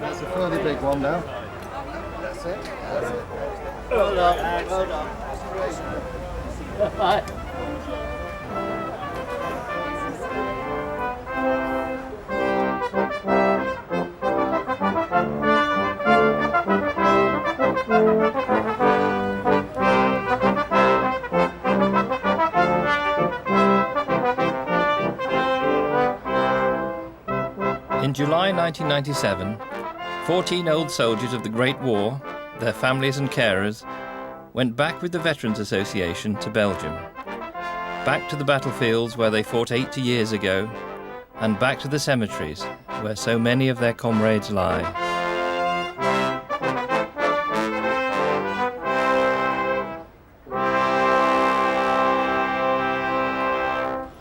That's a fairly big one now. That's it. That's it. Hold on. In July 1997, 14 old soldiers of the Great War, their families and carers, went back with the Veterans Association to Belgium. Back to the battlefields where they fought 80 years ago, and back to the cemeteries where so many of their comrades lie.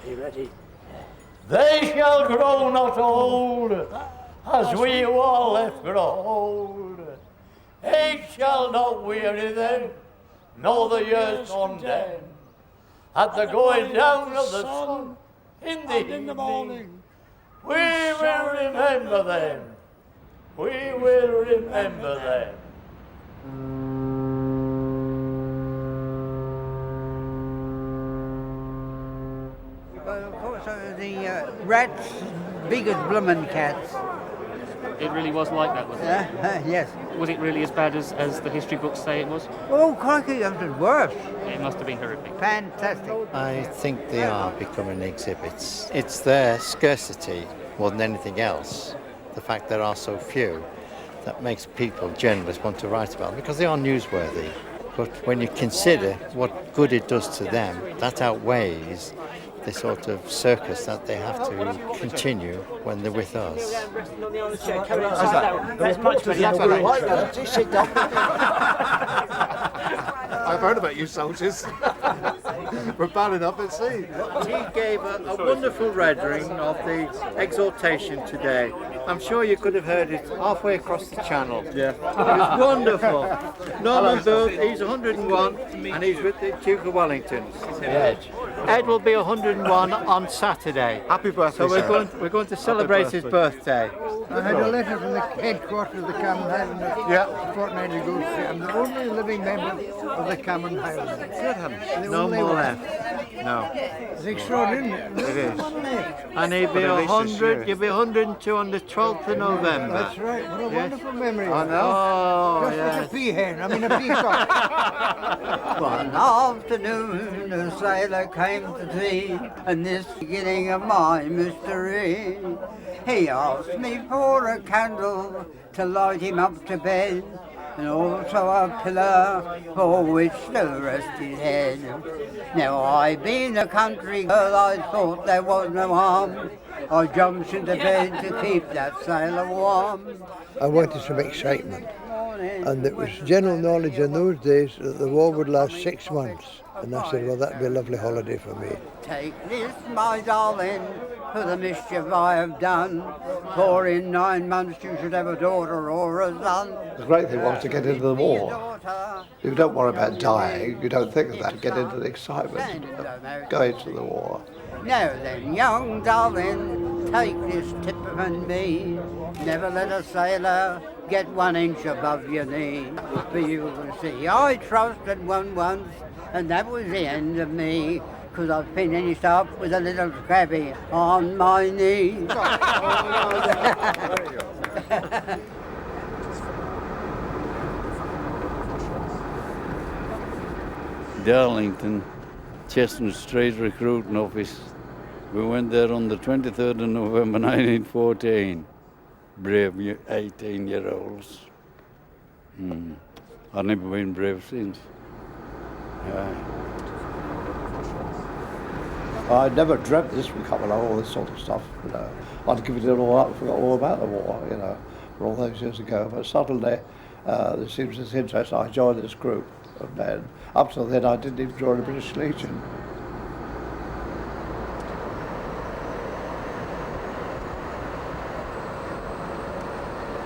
Are you ready? They shall grow not old, as we who are left grow old. Age shall not weary them, nor the years condemn. At the going down of the sun in the morning, we will remember them. We will remember them. Well, of course, the rats, big as bloomin' cats. It really was like that, was it? Yes. Was it really as bad as the history books say it was? Oh, crikey, that was worse. It must have been horrific. Fantastic. I think they are becoming exhibits. It's their scarcity more than anything else. The fact there are so few that makes people, journalists, want to write about them because they are newsworthy. But when you consider what good it does to them, that outweighs the sort of circus that they have to continue when they're with us. I've heard about you soldiers. We're bad enough at sea. He gave a wonderful rendering of the exhortation today. I'm sure you could have heard it halfway across the channel. Yeah. It was wonderful. Norman Booth, he's 101 and he's with the Duke of Wellington. Ed will be 101 on Saturday. Happy birthday, So sir. we're going to celebrate his birthday. I had a letter from the headquarters of the Cammon Highlanders a fortnight ago to say I'm the only living member of the Cammon Highlanders. Good heavens. No more left. No. It's extraordinary. It is. And he'll be But at least it's 100, you. you'll be 102 on the 12th of November. That's right. What a wonderful memory. I know. Oh, Just yes. as a peahen, I mean a peacock. One afternoon a sailor came to sea, and this beginning of my mystery. He asked me for a candle to light him up to bed, and also a pillar for which to rest his head. Now I being a country girl, I thought there was no harm. I jumped into bed to keep that sailor warm. I wanted some excitement, and it was general knowledge in those days that the war would last 6 months, and I said, well, that'd be a lovely holiday for me. Take this, my darling, for the mischief I have done, for in 9 months you should have a daughter or a son. The great thing was to get into the war. You don't worry about dying, you don't think of that. Get into the excitement of going to the war. Now then, young darling, take this tip from me. Never let a sailor get 1 inch above your knee. For you will see, I trusted one once, and that was the end of me. 'Cause I've finished up with a little scabby on my knee. Darlington, Chestnut Street Recruiting Office. We went there on the 23rd of November 1914. Brave 18-year-olds. I've never been brave since. I never dreamt this would come along, all this sort of stuff, you know. I'd given it all up, forgot all about the war, you know, for all those years ago. But suddenly, there seems this interest. I joined this group of men. Up till then, I didn't even join the British Legion.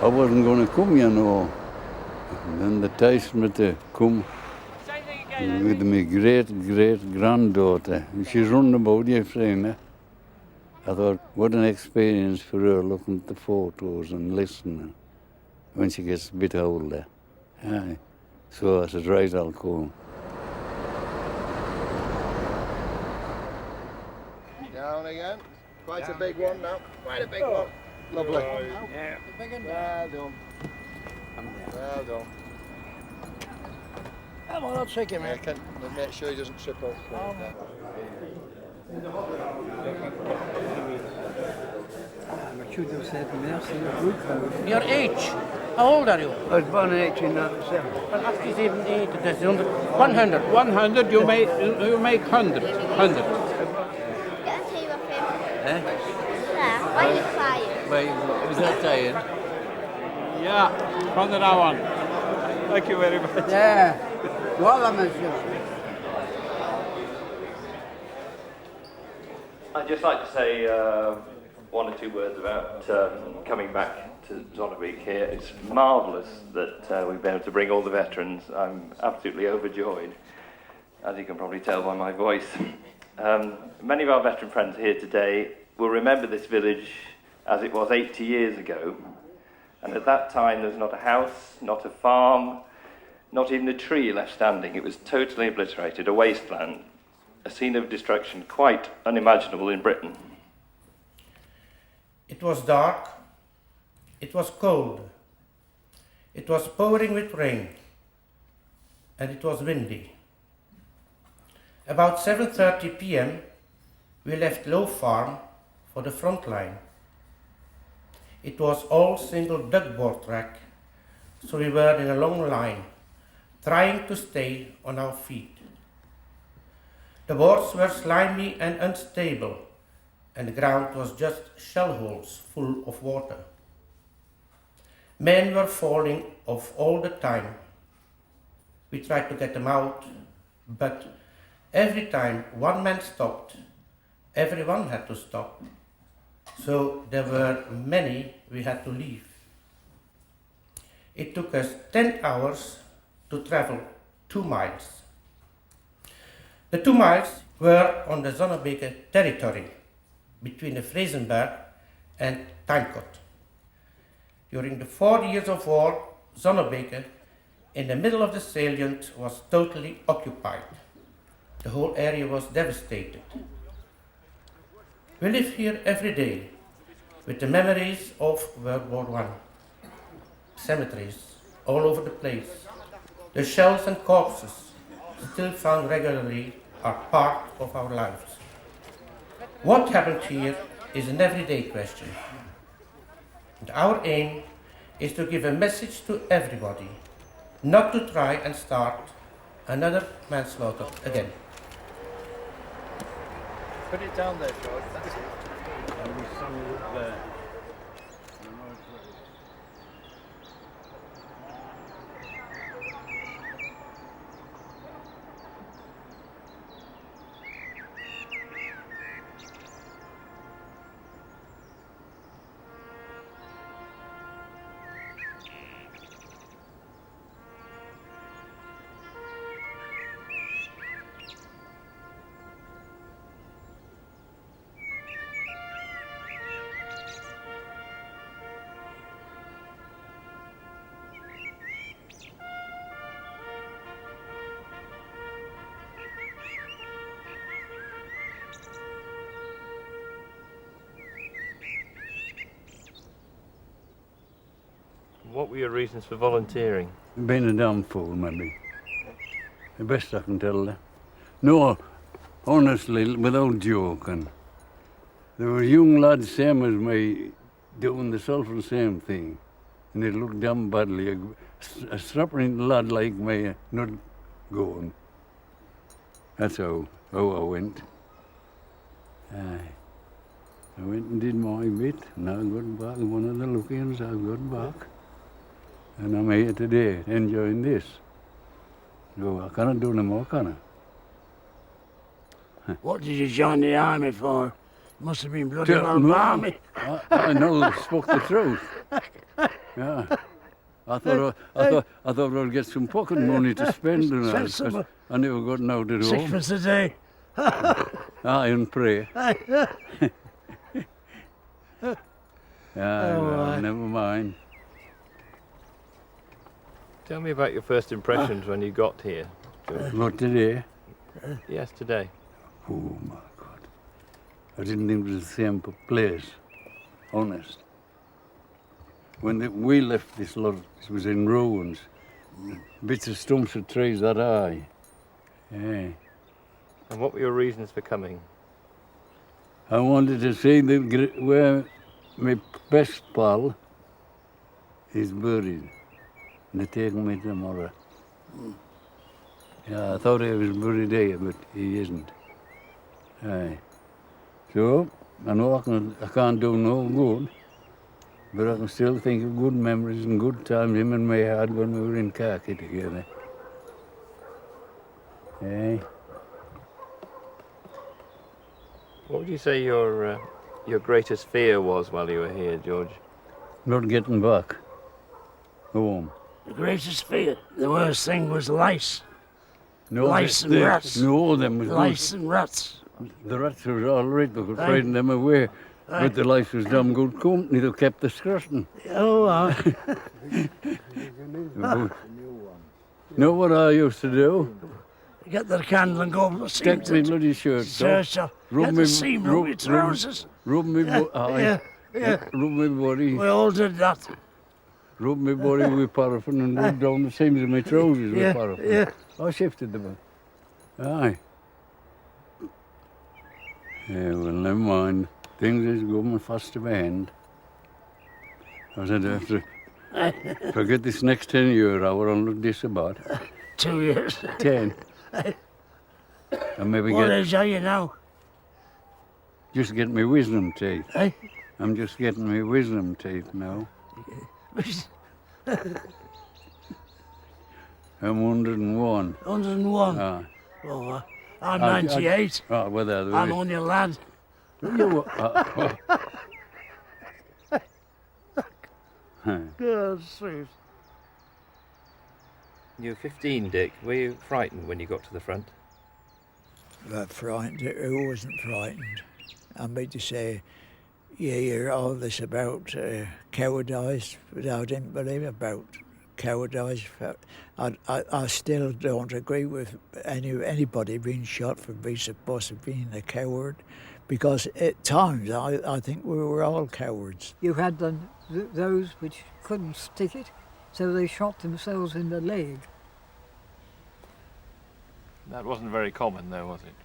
I wasn't going to come, you know. And then the Tyson me to come with my great-great-granddaughter. She's running about Ypres. I thought, what an experience for her looking at the photos and listening. when she gets a bit older. Aye. So I said, right, I'll come. Down again. Quite a big one now. Quite a big one. Lovely. Yeah. Well done. Well done. Come on, I'll take him, Yeah, mate. can make sure he doesn't trip up. Your age? How old are you? I was born in 1897. Well, after 78, that's 100. 100, you make 100. 100. Eh? Why are you crying? Wait, was that saying? Yeah, from the now on. Thank you very much. Yeah. Voilà, monsieur. I'd just like to say one or two words about coming back to Zonnebeek here. It's marvellous that we've been able to bring all the veterans. I'm absolutely overjoyed, as you can probably tell by my voice. Many of our veteran friends here today will remember this village as it was 80 years ago. And at that time, there was not a house, not a farm, not even a tree left standing. It was totally obliterated, a wasteland, a scene of destruction quite unimaginable in Britain. It was dark. It was cold. It was pouring with rain. And it was windy. About 7:30 p.m., we left Low Farm for the front line. It was all single duckboard track, so we were in a long line, trying to stay on our feet. The boards were slimy and unstable, and the ground was just shell holes full of water. Men were falling off all the time. We tried to get them out, but every time one man stopped, everyone had to stop. So there were many we had to leave. It took us 10 hours to travel 2 miles. The 2 miles were on the Zonnebeek territory between the Vrezenberg and Tyne Cott. During the 4 years of war, Zonnebeek, in the middle of the salient, was totally occupied. The whole area was devastated. We live here every day with the memories of World War I. Cemeteries all over the place. The shells and corpses still found regularly are part of our lives. What happened here is an everyday question. And our aim is to give a message to everybody, not to try and start another manslaughter again. Put it down there, George. That's it. What were your reasons for volunteering? Being a damn fool, maybe. The best I can tell you. No, honestly, without joking. There were young lads, same as me, doing the self the same thing. And it looked damn badly. A strapping lad like me not going. That's how I went. Aye. I went and did my bit, and I got back. One of the look-ins, I got back. And I'm here today, enjoying this. So I cannot do no more, can I? What did you join the army for? Must have been bloody well army. I know, spoke the truth. Yeah. I thought I would get some pocket money to spend, and I never got out at home. Sixpence a day. Aye, and pray. Well, never mind. Tell me about your first impressions when you got here, George. Not today. Yes, today. Oh my God. I didn't think it was the same place. Honest. When we left this lot, it was in ruins. Bits of stumps of trees that high. Yeah. And what were your reasons for coming? I wanted to see where my best pal is buried. And they're taking me tomorrow. Yeah, I thought he was buried here, but he isn't. Aye. So, I know I can't do no good, but I can still think of good memories and good times him and me had when we were in khaki together. Aye. What would you say your greatest fear was while you were here, George? Not getting back home. The greatest fear, the worst thing was lice. No, Lice and rats. No, them was Lice good. and rats. The rats was all right, we could Aye. frighten them away. Aye. But the lice was damn good company, they kept the skirting. Oh, Know what I used to do? get the candle and go to the seam. Take me bloody shirt Search off. up. Get the seam, rub your trousers. Rub me Yeah, yeah. Rub my body. We all did that. Rub my body with paraffin and rub down the seams of my trousers Yeah, with paraffin. yeah. I shifted them. Aye. Yeah, well, never mind. Things is going fast to my end. I said, after, if I get this next 10 year, I will look this about. 2 years. 10. And maybe What get, age are you now? just get my wisdom teeth. Eh? I'm just getting my wisdom teeth now. I'm 101. 101? Ah. Oh, I'm 98. Oh, well, there, I'm on your lad. You, Good sweet. You were 15, Dick. Were you frightened when you got to the front? But frightened, who wasn't frightened? I mean to say, you hear all this about cowardice, but I didn't believe about cowardice. I still don't agree with anybody being shot for being supposed to being a coward, because at times I think we were all cowards. You had those which couldn't stick it, so they shot themselves in the leg. That wasn't very common, though, was it?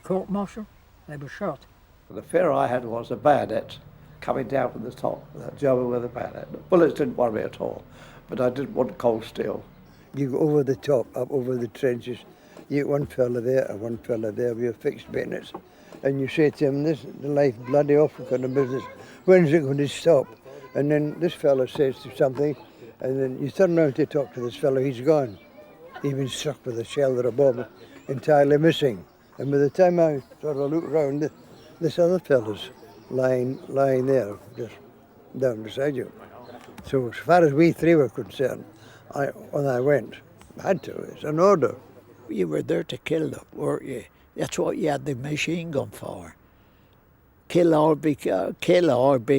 Court-martial, they were shot. The fear I had was a bayonet coming down from the top, that German with a bayonet. The bullets didn't worry me at all, but I didn't want cold steel. You go over the top, up over the trenches. You get one fella there and one fella there with your fixed bayonets, and you say to him, "This is the life bloody awful kind of business. When's it going to stop?" And then this fella says something, and then you turn around to talk to this fellow. He's gone. He's been struck with a shell or a bomb, entirely missing. And by the time I sort of look round, this other fella's lying there, just down beside you. So as far as we three were concerned, when I went, I had to. It's an order. You were there to kill them, weren't you? That's what you had the machine gun for. Kill or be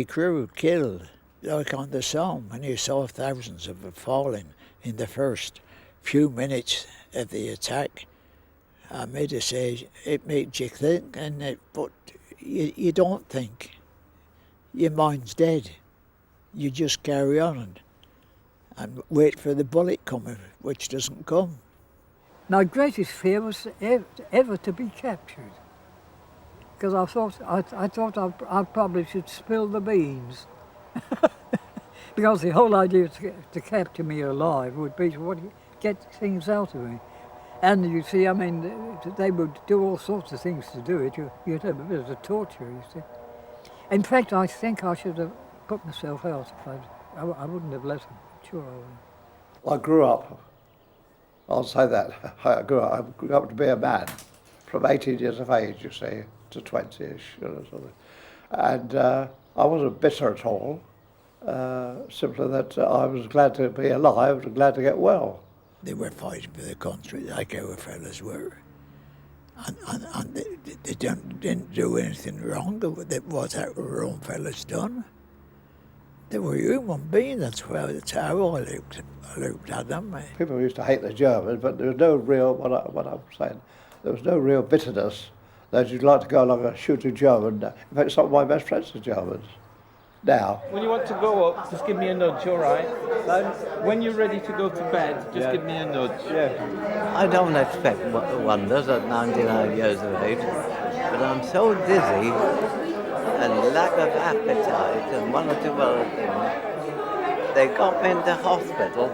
cruel, kill. Like on the Somme, when you saw thousands of them falling in the first few minutes of the attack, I made to say it made you think, but you don't think. Your mind's dead. You just carry on and wait for the bullet coming, which doesn't come. My greatest fear was ever to be captured, because I thought I probably should spill the beans. Because the whole idea to capture me alive would be to get things out of me. And you see, I mean, they would do all sorts of things to do it. You'd have a bit of a torture, you see. In fact, I think I should have put myself out if I wouldn't have let them. Sure I would. I grew up, I'll say that, I grew up to be a man from 18 years of age, you see, to 20-ish, you know, sort of. And I wasn't bitter at all, simply that I was glad to be alive and glad to get well. They were fighting for the country like our fellas were. And they didn't do anything wrong with what our own fellas done. They were human beings, that's how I looked at them. People used to hate the Germans, but there was no real, what I'm saying, there was no real bitterness that you'd like to go along and shoot a German. In fact, some of my best friends are Germans. Now. When you want to go up, just give me a nudge, all right? When you're ready to go to bed, just give me a nudge. I don't expect wonders at 99 years of age, but I'm so dizzy and lack of appetite and one or two other things. They got me into hospital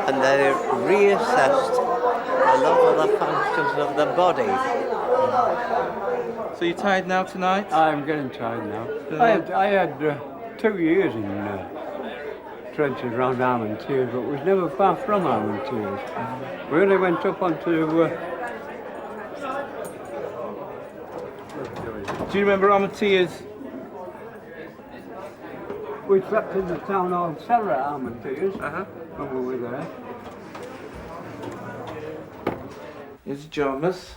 and they reassessed a lot of the functions of the body. So you're tired now tonight? I'm getting tired now. I had 2 years in trenches around Armentières, but was never far from Armentières. We only went up onto... Do you remember Armentières? We slept in the town hall cellar at Armentières when we were there. Here's Jarmus.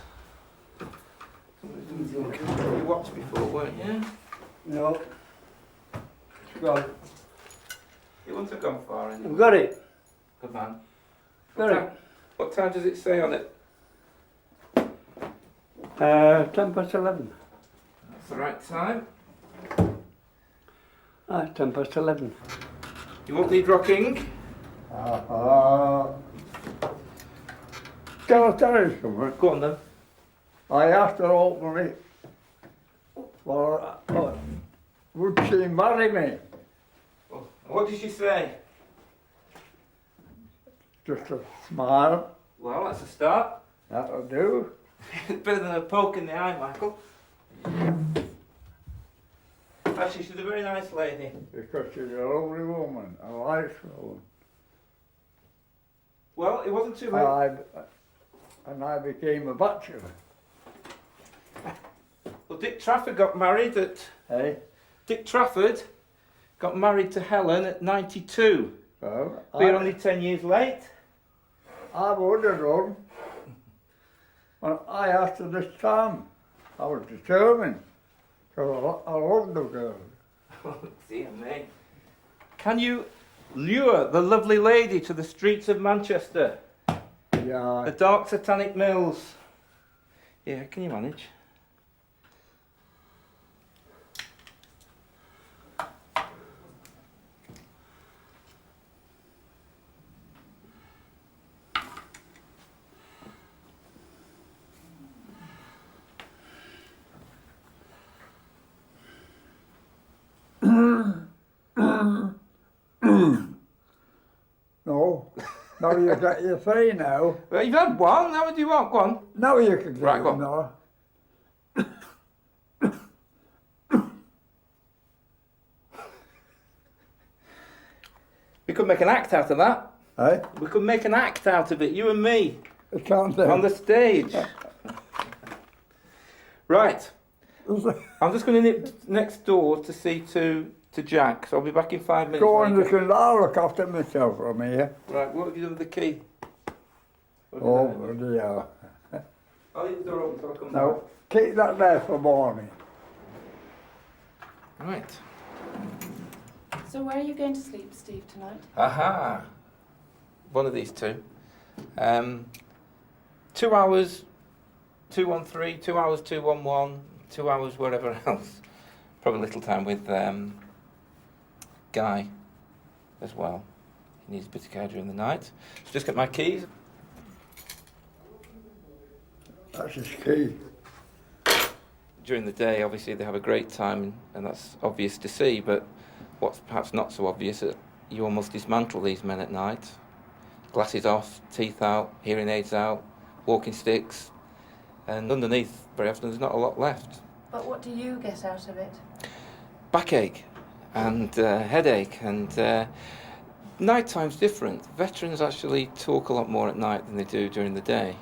You watched before, weren't you? No. It's gone. You wouldn't have gone far anyway. I've got it. Good man. Got it. What time does it say on it? 11:10. That's the right time. 11:10. You won't need rocking? Can I tell you something? Go on then. I asked her openly, would she marry me? What did she say? Just a smile. Well, that's a start. That'll do. Better than a poke in the eye, Michael. Actually, she's a very nice lady. Because she's a lovely woman, a nice woman. Well, it wasn't too late. And I became a bachelor. Well, Dick Trafford got married at... Hey? Dick Trafford got married to Helen at 92. Well, Being only 10 years late. I would have done. When I asked her this time, I was determined. Because I love the girl. Oh, dear me. Can you lure the lovely lady to the streets of Manchester? Yeah. The dark satanic mills. Yeah, can you manage? No. Now you get your three now. Well, you've had one, how do you want? Go on. Now you can get Right, go on. another. We could make an act out of that. Eh? We could make an act out of it, you and me. It can't do. On the stage. Right. I'm just going to nip next door to see to Jack, so I'll be back in 5 minutes. Go on, I'll look after myself from here. Right, what have you done with the key? Oh, bloody hell. I'll leave the door open until I come No, keep that there for morning. back. Right. So where are you going to sleep, Steve, tonight? Aha! One of these two. 2 hours, 213, 2 hours, 211, 2 hours wherever else. Probably a little time with Guy as well. He needs a bit of care during the night. So just get my keys. That's his key. During the day, obviously, they have a great time, and that's obvious to see, but what's perhaps not so obvious is that you almost dismantle these men at night. Glasses off, teeth out, hearing aids out, walking sticks, and underneath, very often, there's not a lot left. But what do you get out of it? Backache and headache, and night time's different. Veterans actually talk a lot more at night than they do during the day.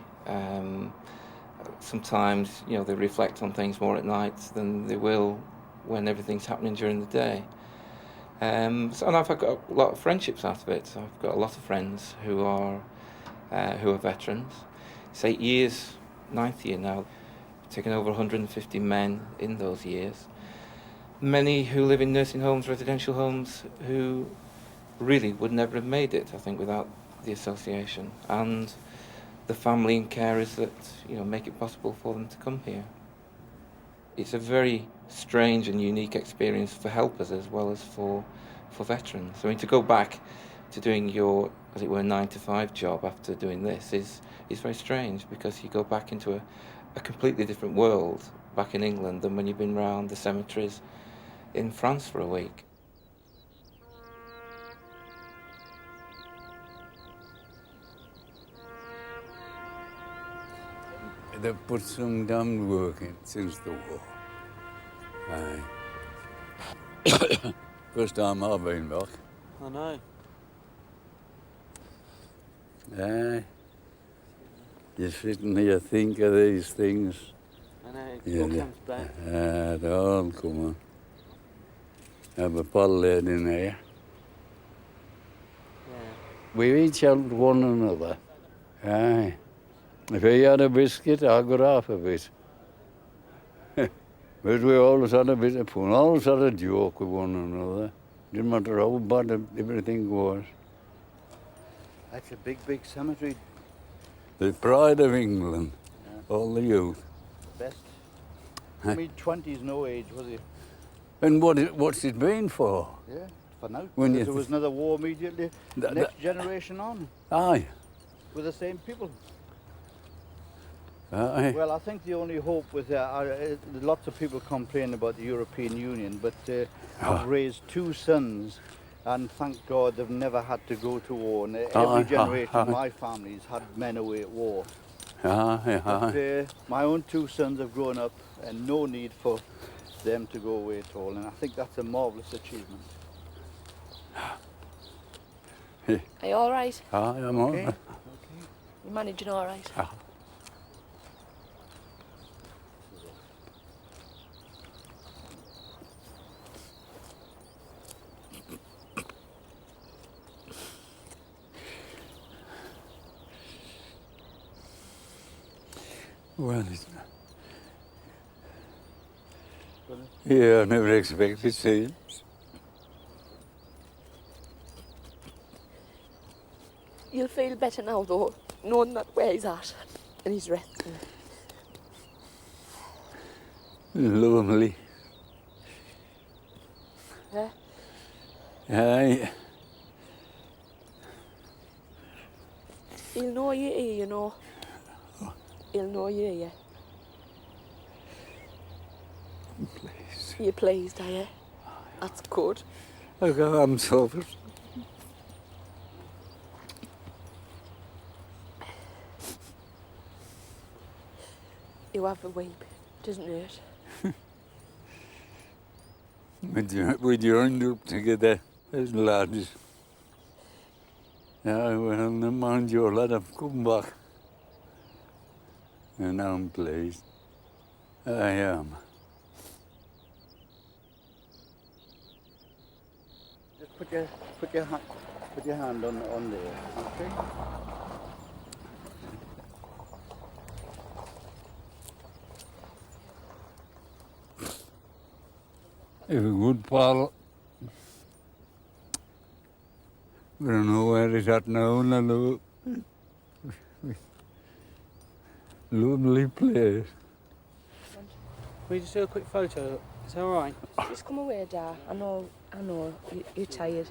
Sometimes, you know, they reflect on things more at night than they will when everything's happening during the day. And I've got a lot of friendships out of it. I've got a lot of friends who are veterans. It's 8 years, 9th year now. Taken over 150 men in those years. many who live in nursing homes, residential homes, who really would never have made it, I think, without the association, and the family and carers that, you know, make it possible for them to come here. It's a very strange and unique experience for helpers as well as for veterans. I mean, to go back to doing your, as it were, 9-to-5 job after doing this is very strange, because you go back into a completely different world back in England than when you've been round the cemeteries in France for a week. They've put some damn work in since the war. Aye. First time I've been back. I know. Aye. You sit and you think of these things. I know, it all comes back. They all come on. Have a bottle laid in there. Yeah. We each helped one another. Aye. If he had a biscuit, I got half of it. But we always had a bit of fun, always had a joke with one another. Didn't matter how bad everything was. That's a big, big cemetery. The pride of England, all the youth. Best. Mid-20s, no age, was it? And what's it been for? Yeah, for now. When There was another war immediately. Next generation on. Aye. With the same people. Aye. Well, I think the only hope was lots of people complain about the European Union, but I've raised 2 sons, and thank God they've never had to go to war. And every generation of my family's had men away at war. But, my own 2 sons have grown up, and no need for them to go away at all. And I think that's a marvellous achievement. Are you all right? Aye, I'm all right. You managing all right? Well, yeah, I never expected to see him. You'll feel better now, though, knowing that where he's at and he's resting. Lonely. Yeah? Aye. He'll know you're here, you know. He'll know you're here. Please. You're pleased, are you? That's good. I'm sorry. You have a weep, doesn't it? We joined up together as lads. Yeah, well, never mind your lad, I've come back. And I'm pleased. I am. Just put your hand on there, okay? If a good pal. We don't know where he's at now, and I know. Lovely place. Can we just do a quick photo? Is that all right? Just come away, Dad. I know, you're tired.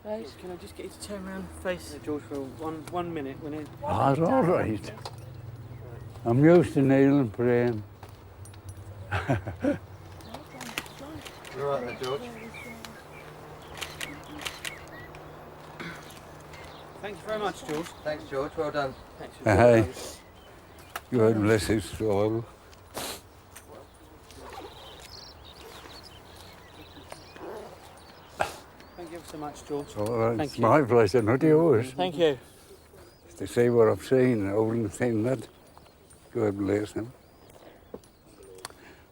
Right? Can I just get you to turn around and face George for one minute? That's all right. I'm used to kneeling and praying. You're right there, George. Thank you very much, George. Thanks, George. Well done. Thanks. Aye. God bless his soul. Thank you ever so much, George. All right. Thank It's you. my pleasure, not yours. Thank you. To see what I've seen, I wouldn't have seen that. God bless him.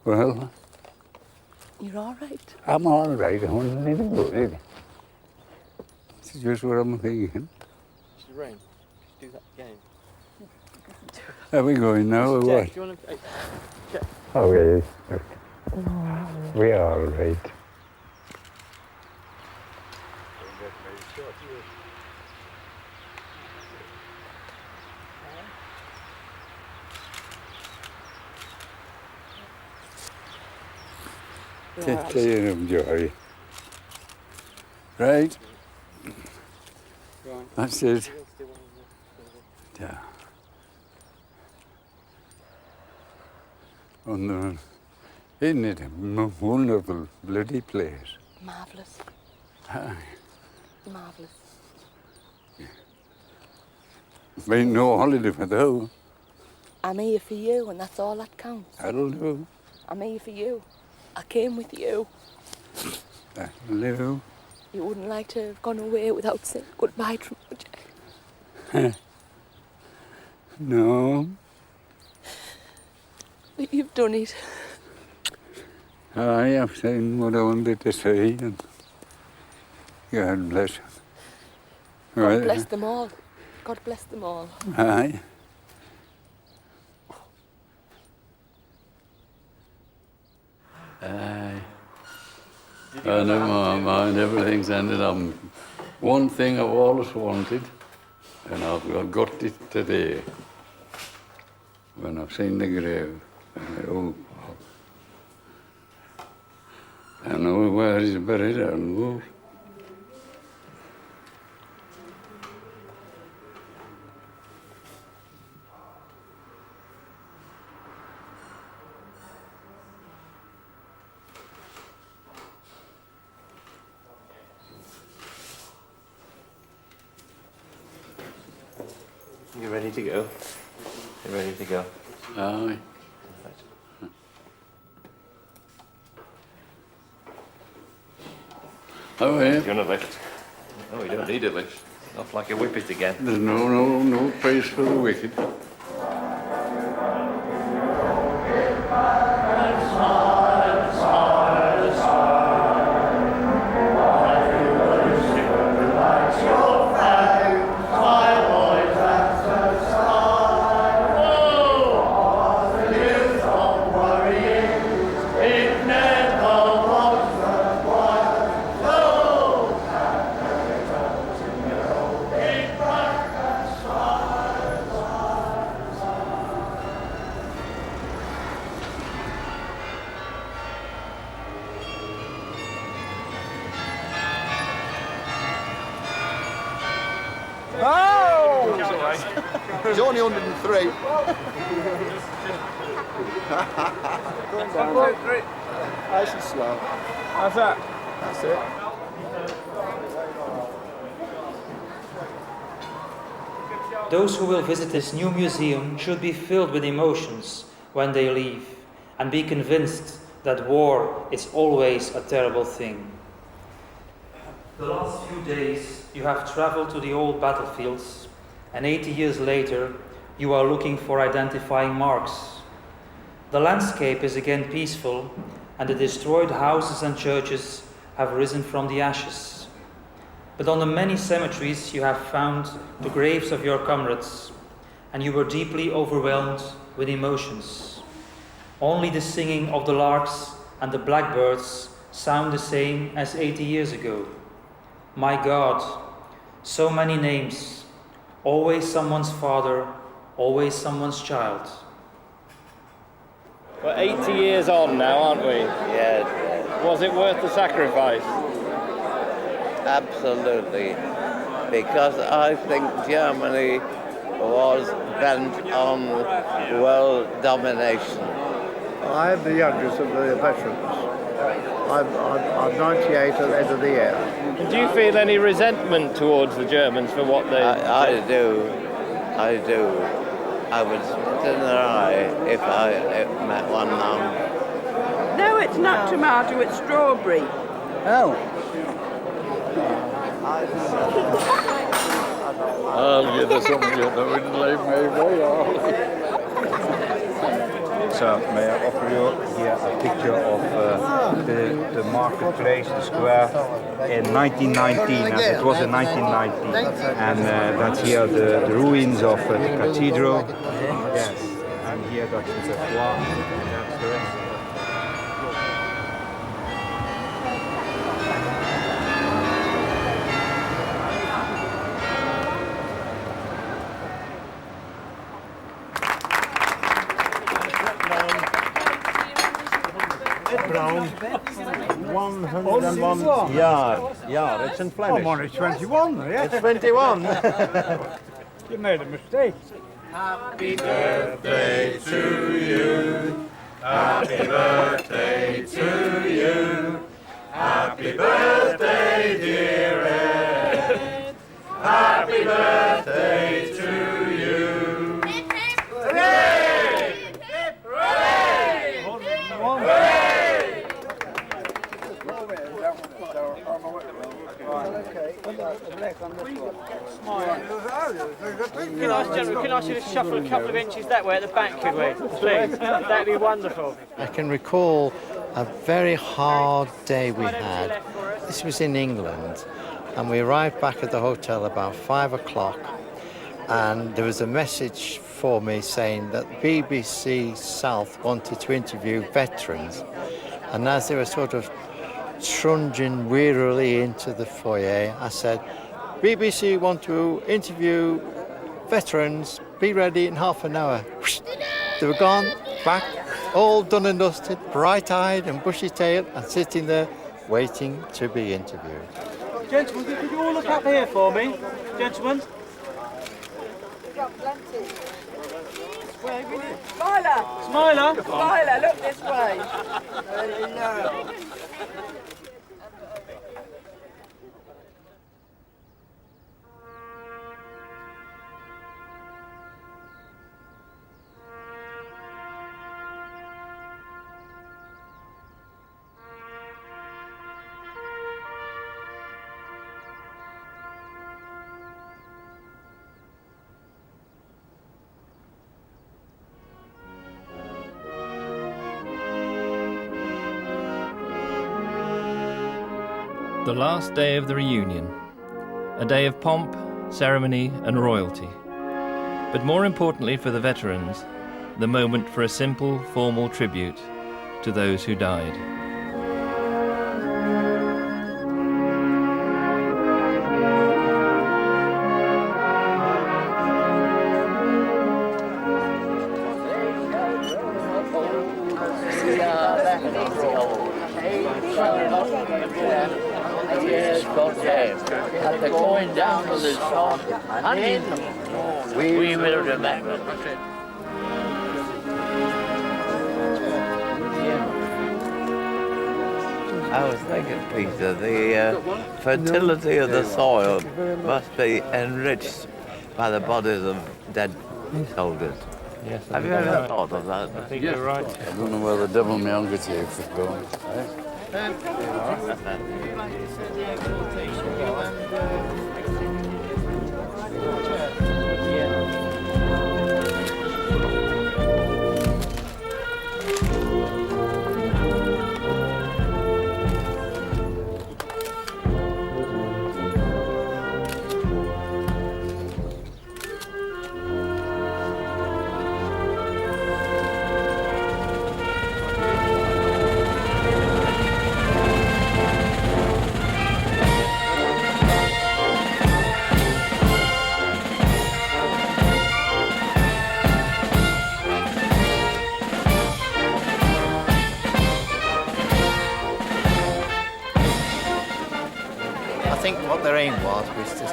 Well, You're all right? I'm all right. I wasn't even worried. This is just what I'm thinking. Should rain. Do that again. Are we going now or what? Do you want to? Check. Oh, yeah. We are all right. Taking them, Geordie. Right? That's it. Yeah. Isn't it a wonderful bloody place? Marvellous. Aye. Marvellous. Ain't no holiday for those. I'm here for you, and that's all that counts. That'll do. I'm here for you. I came with you. That'll do. You wouldn't like to have gone away without saying goodbye to me, would you? No. But you've done it. I have seen what I wanted to say, and God bless them. God bless them all. God bless them all. Aye. Aye. I never mind, everything's ended up. One thing I've always wanted, and I've got it today, when I've seen the grave. I know where he's buried, I know. You ready to go? You ready to go? Aye. Oh, yeah. You want a lift? Oh, you don't need a lift. Off like a whippet again. There's no place for the wicked. It's only 103. One, two, three. Nice and slow. How's that? That's it. Those who will visit this new museum should be filled with emotions when they leave and be convinced that war is always a terrible thing. The last few days you have traveled to the old battlefields, and 80 years later you are looking for identifying marks. The landscape is again peaceful, and the destroyed houses and churches have risen from the ashes. But on the many cemeteries you have found the graves of your comrades, and you were deeply overwhelmed with emotions. Only the singing of the larks and the blackbirds sound the same as 80 years ago. My God, so many names, always someone's father, always someone's child. We're 80 years on now, aren't we? Yes. Was it worth the sacrifice? Absolutely. Because I think Germany was bent on world domination. I'm the youngest of the veterans. I'm 98 at the end of the year. Do you feel any resentment towards the Germans for what they... I do. I would spit in their eye if I met one now. No, it's not tomato, it's strawberry. Oh. I'll give her something you wouldn't leave me very So may I offer you here a picture of the marketplace, the square, in 1919, as it was in 1919. And that's here the ruins of the cathedral. Yes, and here that's the foire, and that's the rest. Brown, 101 yard. It's in Flemish. I'm only 21, yeah. It's 21. You made a mistake. Happy birthday to you. Happy birthday to you. Happy birthday, dear Ed. Happy birthday to you. Hooray! Hooray! Hooray! Can I ask you to shuffle a couple of inches that way at the back, could we? Please. That'd be wonderful. I can recall a very hard day we had. This was in England, and we arrived back at the hotel about 5 o'clock, and there was a message for me saying that BBC South wanted to interview veterans, and as they were sort of trudging wearily into the foyer, I said, BBC want to interview veterans, be ready in half an hour. They were gone, back, all done and dusted, bright-eyed and bushy-tailed, and sitting there waiting to be interviewed. Gentlemen, could you all look up here for me? Gentlemen? Smiler! Smiler! Smiler, look this way. Hello. The last day of the reunion, a day of pomp, ceremony and royalty. But more importantly for the veterans, the moment for a simple, formal tribute to those who died. Yes, God damn. And they're going down to the sun. And we will remember. I was thinking, Peter, the fertility of the soil must be enriched by the bodies of dead soldiers. Yes, have you ever thought of that? I think you're right. I don't know where the devil my handkerchief is going. I think what their aim was to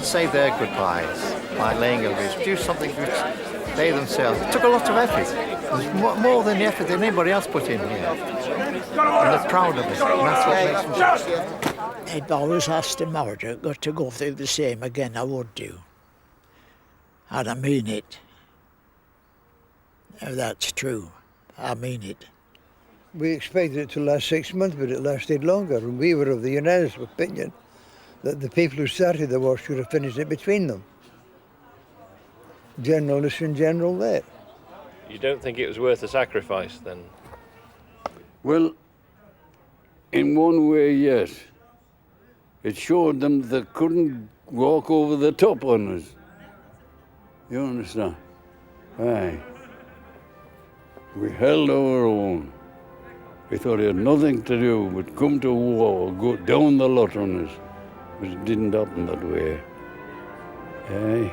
say their goodbyes by laying a wreath, do something which they themselves. It took a lot of effort. It was more than the effort that anybody else put in here. And they're proud of it. And that's what makes them. I'd always asked the murder to go through the same again, I would do. And I mean it. If that's true, I mean it. We expected it to last 6 months, but it lasted longer. And we were of the unanimous opinion that the people who started the war should have finished it between them. General this and general that. You don't think it was worth the sacrifice, then? Well, in one way, yes. It showed them they couldn't walk over the top on us. You understand? Aye. We held our own. We thought it had nothing to do but come to war, go down the lot on us. But it didn't happen that way. Aye.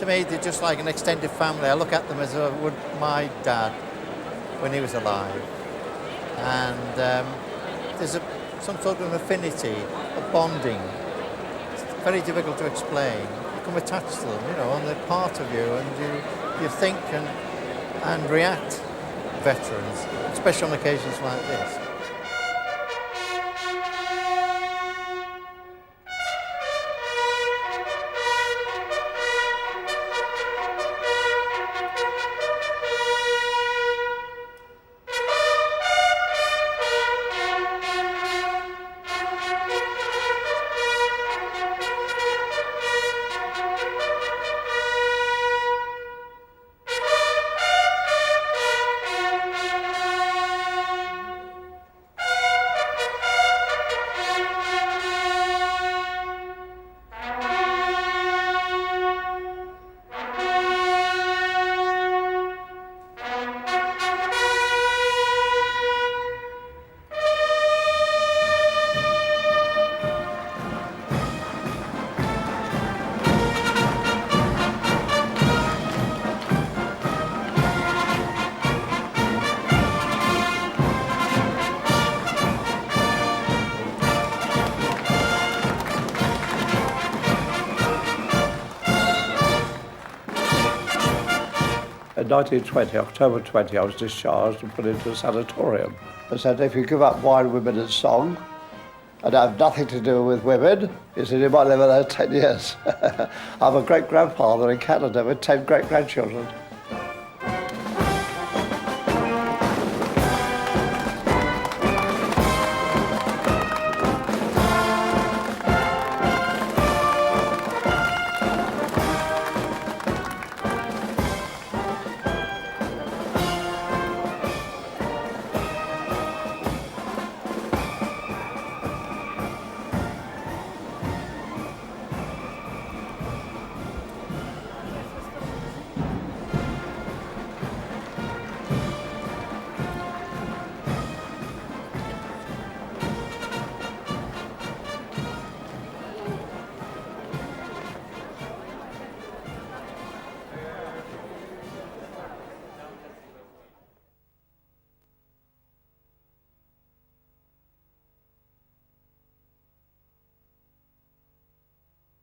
me, they're just like an extended family. I look at them as I would my dad when he was alive. And there's some sort of affinity, a bonding. It's very difficult to explain. You become attached to them, you know, and they're part of you, and you think and react. Veterans, especially on occasions like this. In 1920, October 20, I was discharged and put into a sanatorium. They said, if you give up wine, women and song, and have nothing to do with women, he said, you might live another 10 years. I'm a great-grandfather in Canada with 10 great-grandchildren.